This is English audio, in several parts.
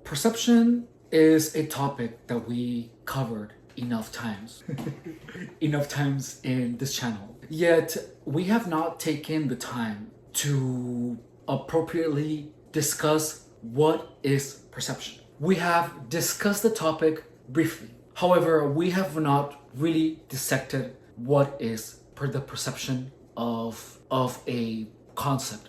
Perception is a topic that we covered enough times, enough times in this channel. Yet we have not taken the time to appropriately discuss what is perception. We have discussed the topic briefly. However, we have not really dissected what is the perception of a concept,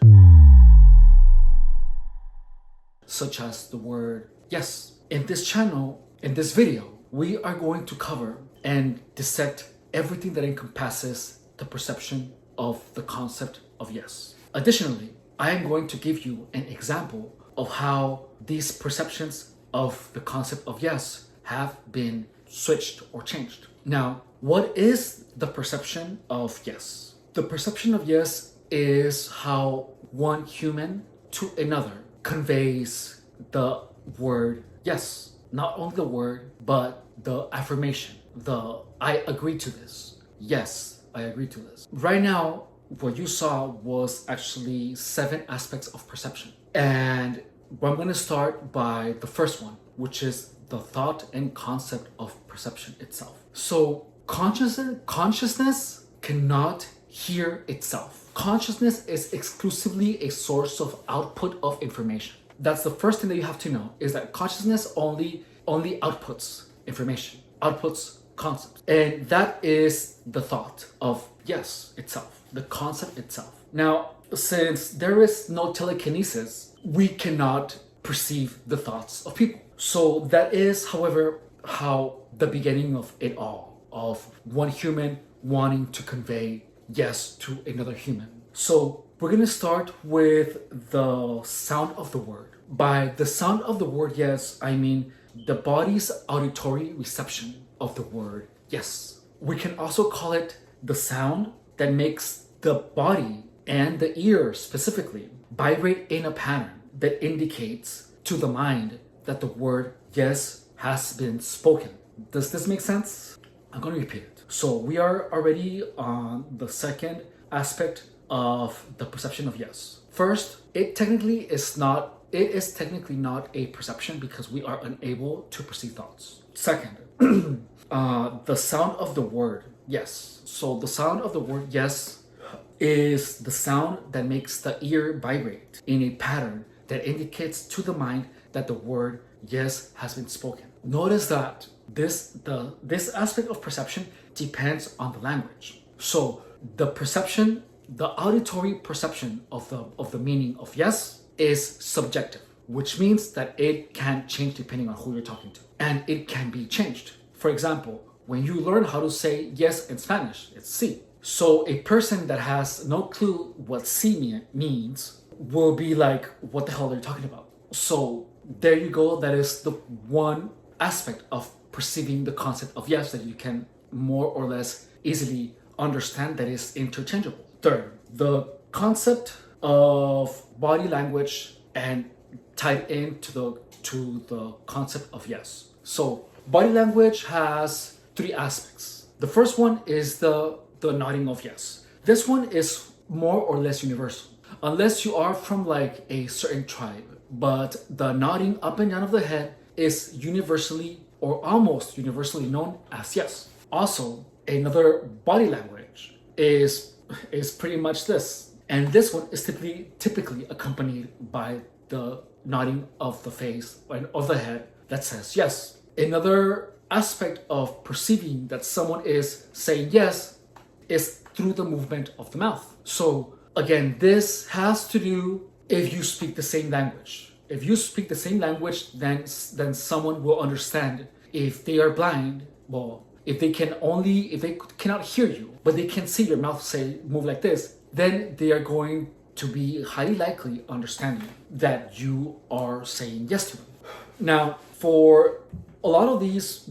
such as the word yes. In this channel, in this video, we are going to cover and dissect everything that encompasses the perception of the concept of yes. Additionally, I am going to give you an example of how these perceptions of the concept of yes have been switched or changed. Now, what is the perception of yes? The perception of yes is how one human to another conveys the word yes. Not only the word, but the affirmation, the I agree to this. Yes, I agree to this. Right now, what you saw was actually 7 aspects of perception. And I'm going to start by the first one, which is the thought and concept of perception itself. So consciousness cannot hear itself. Consciousness is exclusively a source of output of information. That's the first thing that you have to know, is that consciousness only outputs information, outputs concepts. And that is the thought of yes itself, the concept itself. Now, since there is no telekinesis, we cannot perceive the thoughts of people. So that is, however, how the beginning of it all, of one human wanting to convey yes to another human. So we're going to start with the sound of the word. By the sound of the word yes, I mean the body's auditory reception of the word yes. We can also call it the sound that makes the body and the ear specifically vibrate in a pattern that indicates to the mind that the word yes has been spoken. Does this make sense? I'm going to repeat it. So we are already on the second aspect of the perception of yes. First, it is technically not a perception because we are unable to perceive thoughts. Second, the sound of the word yes. So the sound of the word yes is the sound that makes the ear vibrate in a pattern that indicates to the mind that the word yes has been spoken. Notice that this aspect of perception depends on the language. So the perception, the auditory perception of the meaning of yes is subjective, which means that it can change depending on who you're talking to, and it can be changed. For example, when you learn how to say yes in Spanish, it's sí. So a person that has no clue what sí means will be like, what the hell are you talking about? So there you go. That is the one aspect of perceiving the concept of yes that you can more or less easily understand, that is interchangeable. Third, the concept of body language and tied into the concept of yes. So body language has 3 aspects. The first one is the nodding of yes. This one is more or less universal, unless you are from like a certain tribe. But the nodding up and down of the head is universally or almost universally known as yes. Also, another body language is pretty much this. And this one is typically accompanied by the nodding of the face and of the head that says yes. Another aspect of perceiving that someone is saying yes is through the movement of the mouth. So again, this has to do if you speak the same language. If you speak the same language, then someone will understand. If they are blind, well, if they cannot hear you, but they can see your mouth move like this, then they are going to be highly likely understanding that you are saying yes to them. Now, for a lot of these,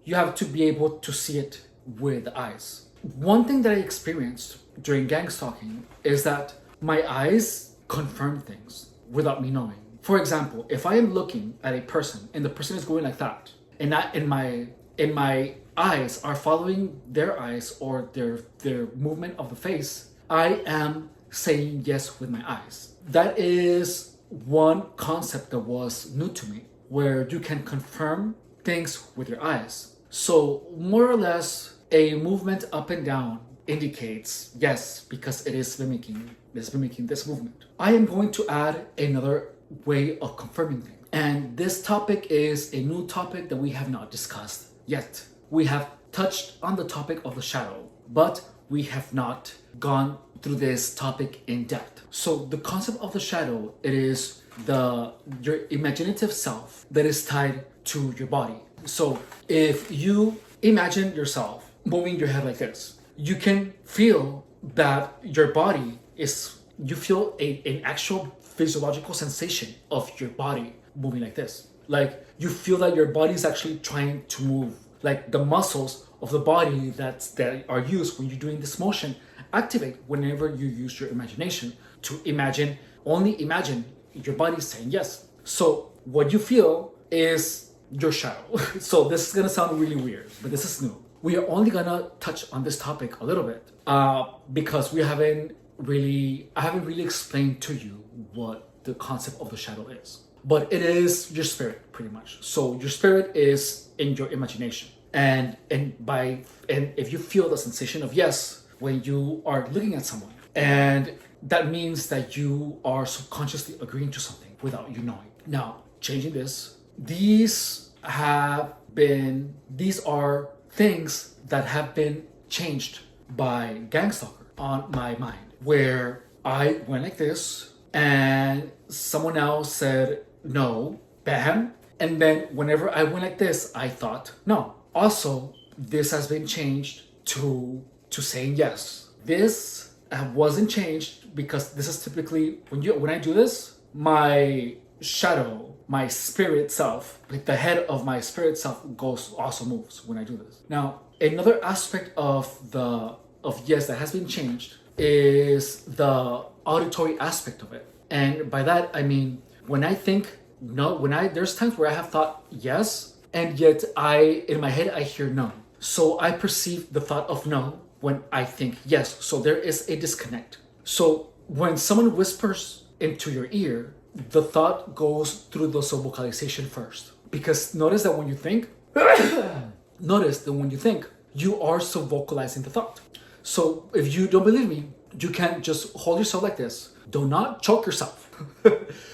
you have to be able to see it with the eyes. One thing that I experienced during gang stalking is that my eyes confirm things without me knowing. For example, if I am looking at a person and the person is going like that, and my eyes are following their eyes or their movement of the face, I am saying yes with my eyes. That is one concept that was new to me. where you can confirm things with your eyes. So more or less, a movement up and down indicates yes, because it is mimicking this movement. I am going to add another way of confirming things. And this topic is a new topic that we have not discussed yet. We have touched on the topic of the shadow, but we have not gone through this topic in depth. So the concept of the shadow, it is your imaginative self that is tied to your body. So if you imagine yourself moving your head like this, you can feel that your body is, you feel an actual physiological sensation of your body moving like this. Like you feel that your body is actually trying to move. Like the muscles of the body that are used when you're doing this motion activate whenever you use your imagination to only imagine your body saying yes. So what you feel is your shadow. So this is gonna sound really weird, but this is new. We are only gonna touch on this topic a little bit because I haven't really explained to you what the concept of the shadow is. But it is your spirit, pretty much. So your spirit is in your imagination, and if you feel the sensation of yes when you are looking at someone, and that means that you are subconsciously agreeing to something without you knowing. Now, changing this, these are things that have been changed by Gangstalker on my mind, where I went like this and someone else said no, bam, and then whenever I went like this, I thought no. Also, this has been changed to saying yes. This wasn't changed because this is typically when I do this, my shadow, my spirit self, like the head of my spirit self also moves when I do this. Now, another aspect of yes that has been changed is the auditory aspect of it. And by that I mean when I think no, there's times where I have thought yes, and yet in my head I hear no. So I perceive the thought of no when I think yes. So there is a disconnect. So when someone whispers into your ear, the thought goes through the subvocalization first. Because notice that when you think, you are subvocalizing the thought. So if you don't believe me, you can just hold yourself like this. Do not choke yourself.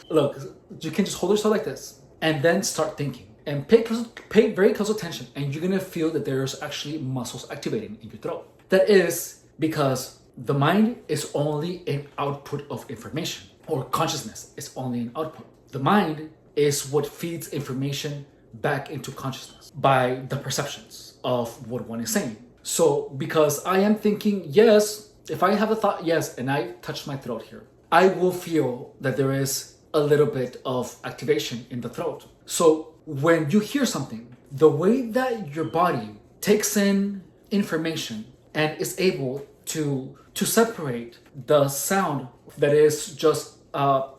Look, you can just hold yourself like this and then start thinking. And pay very close attention, and you're gonna feel that there's actually muscles activating in your throat. That is because the mind is only an output of information, or consciousness is only an output. The mind is what feeds information back into consciousness by the perceptions of what one is saying. So because I am thinking yes, if I have a thought yes and I touch my throat here, I will feel that there is a little bit of activation in the throat. So when you hear something, the way that your body takes in information and is able to separate the sound that is just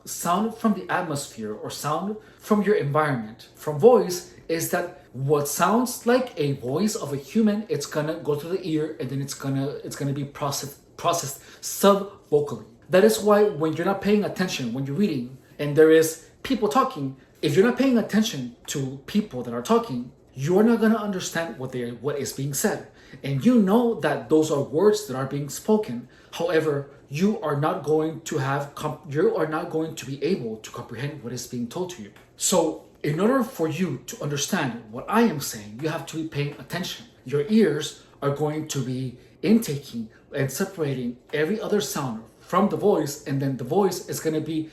sound from the atmosphere or sound from your environment from voice, is that what sounds like a voice of a human, it's gonna go through the ear and then it's gonna be processed sub-vocally. That is why when you're not paying attention, when you're reading and there is people talking, if you're not paying attention to people that are talking, you're not going to understand what is being said. And you know that those are words that are being spoken. However, you are not going to be able to comprehend what is being told to you. So in order for you to understand what I am saying, you have to be paying attention. Your ears are going to be intaking and separating every other sound from the voice, and then the voice is going to be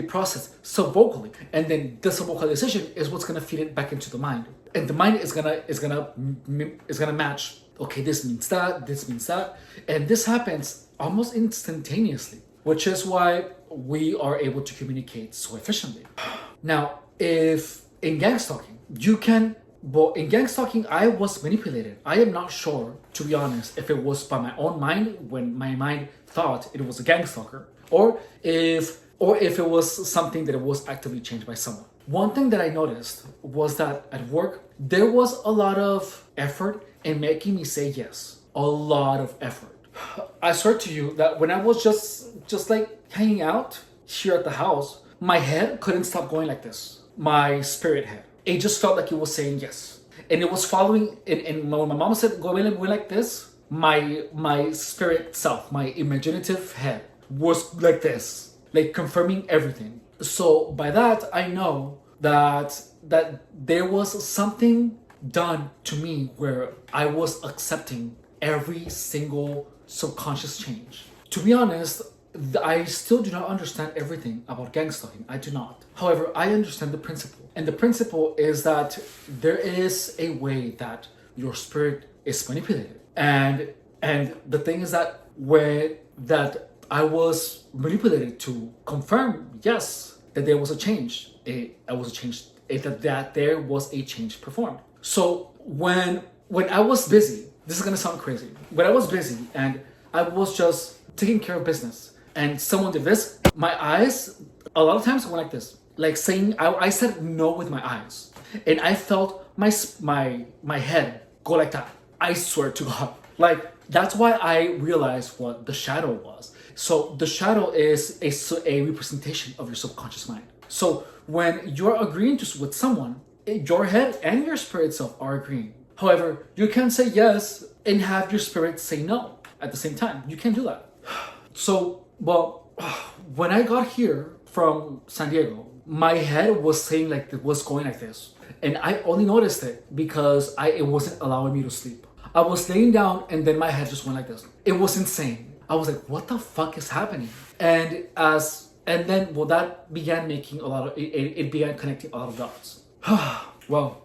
processed subvocally, and then the subvocalization is what's going to feed it back into the mind, and the mind is gonna match. Okay, this means that, and this happens almost instantaneously, which is why we are able to communicate so efficiently. Now, if in gang stalking I was manipulated. I am not sure, to be honest, if it was by my own mind when my mind thought it was a gang stalker, or if it was something that was actively changed by someone. One thing that I noticed was that at work there was a lot of effort in making me say yes. A lot of effort. I swear to you that when I was just like hanging out here at the house, my head couldn't stop going like this. My spirit head. it just felt like it was saying yes. And it was following, and when my mom said, go like this, my spirit self, my imaginative head was like this, like confirming everything. So by that, I know that there was something done to me where I was accepting every single subconscious change. To be honest, I still do not understand everything about gang stalking. I do not. However, I understand the principle. And the principle is that there is a way that your spirit is manipulated. And the thing is that I was manipulated to confirm, yes, that there was a change. That there was a change performed. So when I was busy, this is gonna sound crazy. When I was busy and I was just taking care of business, and someone did this, my eyes a lot of times went like this, like saying I said no with my eyes, and I felt my head go like that. I swear to God, like that's why I realized what the shadow was. So the shadow is a representation of your subconscious mind. So when you're agreeing with someone, your head and your spirit self are agreeing. However, you can't say yes and have your spirit say no at the same time. You can't do that. So, well, when I got here from San Diego, my head was saying like it was going like this, and I only noticed it because it wasn't allowing me to sleep. I was laying down and then my head just went like this. It was insane. I was like, what the fuck is happening? And then that began making it began connecting a lot of dots. Well,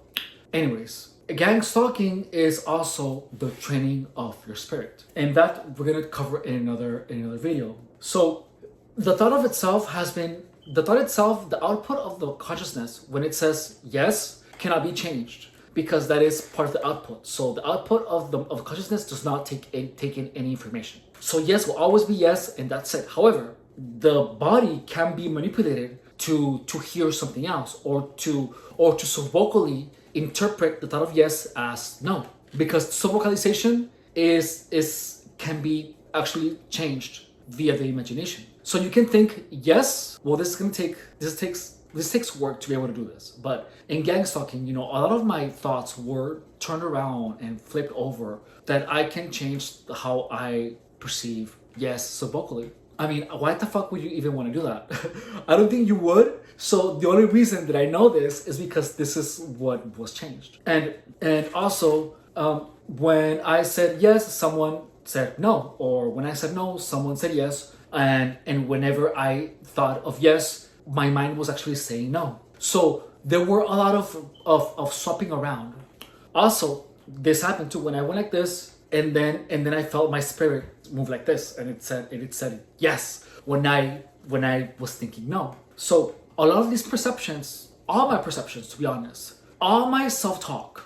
anyways, gang stalking is also the training of your spirit, and that we're gonna cover in another video. So the thought itself, the output of the consciousness, when it says yes, cannot be changed because that is part of the output. So the output of consciousness does not take in any information. So yes will always be yes, and that's it. However, the body can be manipulated to hear something else, or to subvocally interpret the thought of yes as no, because subvocalization can be actually changed via the imagination. So you can think yes, well this takes work to be able to do this. But in gang stalking, a lot of my thoughts were turned around and flipped over, that I can change how I perceive yes subvocally. I mean, why the fuck would you even want to do that? I don't think you would. So the only reason that I know this is because this is what was changed. And also, when I said yes, someone said no, or when I said no, someone said yes. And whenever I thought of yes, my mind was actually saying no. So there were a lot of swapping around. Also, this happened too when I went like this, and then I felt my spirit move like this, and it said yes when I was thinking no. So a lot of these perceptions, all my perceptions, to be honest, all my self-talk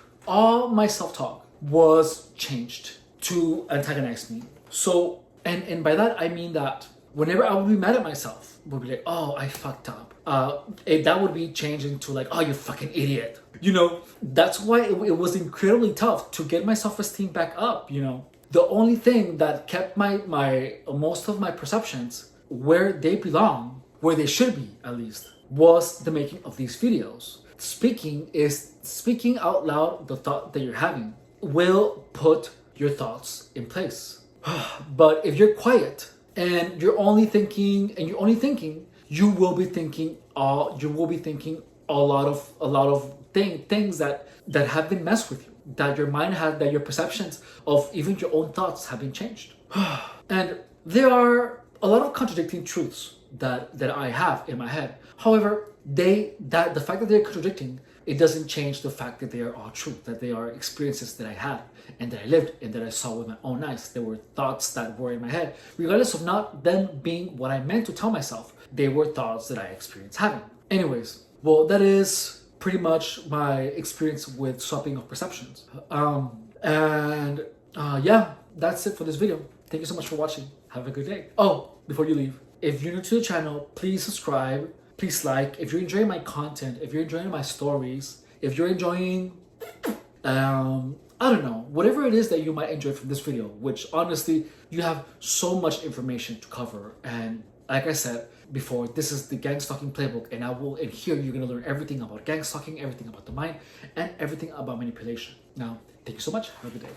was changed to antagonize me. So and by that I mean that whenever I would be mad at myself, would be like, oh, I fucked up. That would be changed into like, oh, you fucking idiot. That's why it was incredibly tough to get my self-esteem back up. The only thing that kept my most of my perceptions where they belong, where they should be at least, was the making of these videos. Speaking out loud the thought that you're having will put your thoughts in place. But if you're quiet and you're only thinking, you will be thinking a lot of things that have been messed with you, that your mind had, that your perceptions of even your own thoughts have been changed. And there are a lot of contradicting truths that I have in my head. However, the fact that they're contradicting, it doesn't change the fact that they are all true, that they are experiences that I had and that I lived and that I saw with my own eyes. There were thoughts that were in my head, regardless of not them being what I meant to tell myself. They were thoughts that I experienced having. Anyways, well, that is pretty much my experience with swapping of perceptions. Yeah, that's it for this video. Thank you so much for watching. Have a good day. Oh, before you leave, if you're new to the channel, please subscribe. Please like. If you're enjoying my content, if you're enjoying my stories, if you're enjoying, I don't know, whatever it is that you might enjoy from this video, which honestly, you have so much information to cover, and like I said before, this is the gang stalking playbook, and here you're gonna learn everything about gang stalking, everything about the mind, and everything about manipulation. Now, thank you so much. Have a good day.